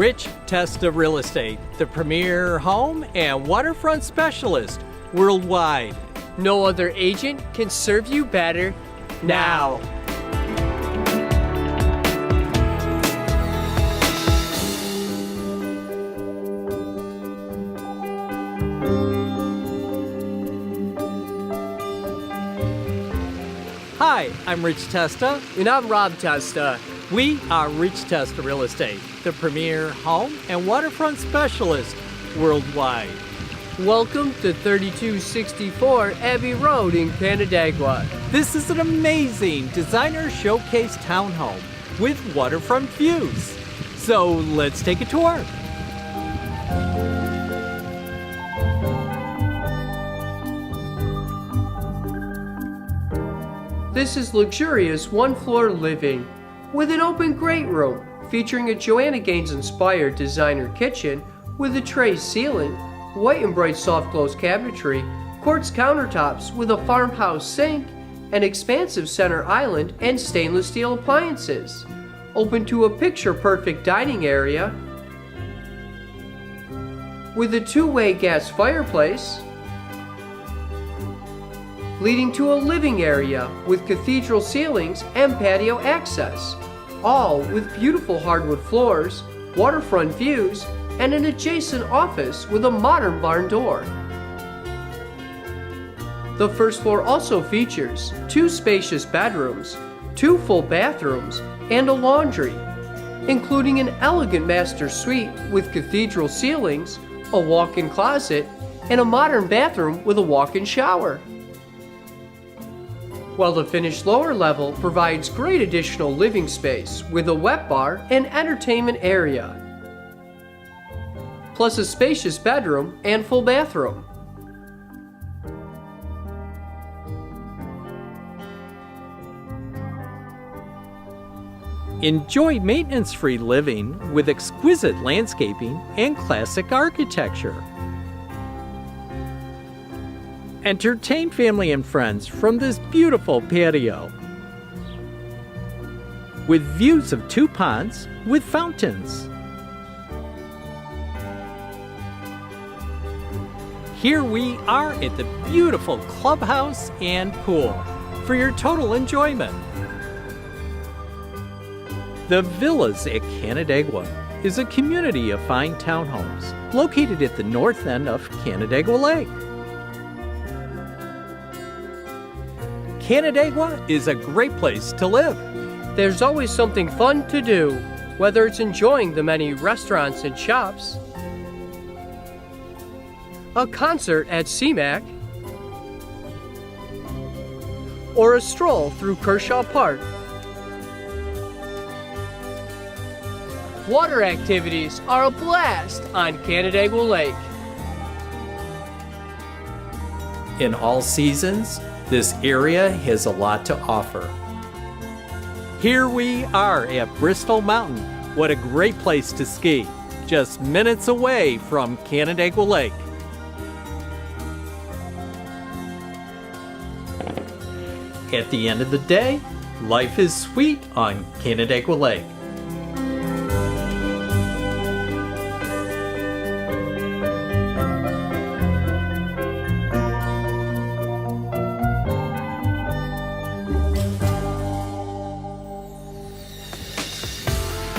Rich Testa Real Estate, the premier home and waterfront specialist worldwide. No other agent can serve you better now. Hi, I'm Rich Testa. And I'm Rob Testa. We are Rich Testa Real Estate, the premier home and waterfront specialist worldwide. Welcome to 3264 Abbey Road in Canandaigua. This is an amazing designer showcase townhome with waterfront views. So let's take a tour. This is luxurious one-floor living with an open great room featuring a Joanna Gaines-inspired designer kitchen with a tray ceiling, white and bright soft close cabinetry, quartz countertops with a farmhouse sink, an expansive center island, and stainless steel appliances. Open to a picture-perfect dining area with a two-way gas fireplace, leading to a living area with cathedral ceilings and patio access, all with beautiful hardwood floors, waterfront views, and an adjacent office with a modern barn door. The first floor also features 2 spacious bedrooms, 2 full bathrooms, and a laundry, including an elegant master suite with cathedral ceilings, a walk-in closet, and a modern bathroom with a walk-in shower. While the finished lower level provides great additional living space with a wet bar and entertainment area, plus a spacious bedroom and full bathroom. Enjoy maintenance-free living with exquisite landscaping and classic architecture. Entertain family and friends from this beautiful patio with views of 2 ponds with fountains. Here we are at the beautiful clubhouse and pool for your total enjoyment. The Villas at Canandaigua is a community of fine townhomes located at the north end of Canandaigua Lake. Canandaigua is a great place to live. There's always something fun to do, whether it's enjoying the many restaurants and shops, a concert at CMAC, or a stroll through Kershaw Park. Water activities are a blast on Canandaigua Lake. In all seasons, this area has a lot to offer. Here we are at Bristol Mountain. What a great place to ski, just minutes away from Canandaigua Lake. At the end of the day, life is sweet on Canandaigua Lake.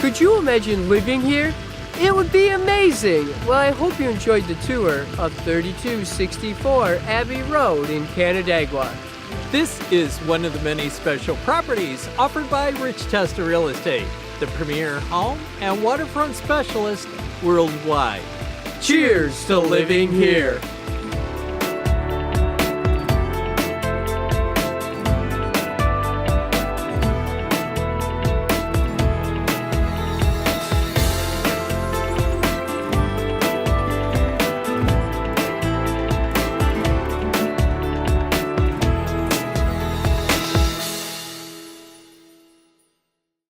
Could you imagine living here? It would be amazing! Well, I hope you enjoyed the tour of 3264 Abbey Road in Canandaigua. This is one of the many special properties offered by Rich Testa Real Estate, the premier home and waterfront specialist worldwide. Cheers to living here!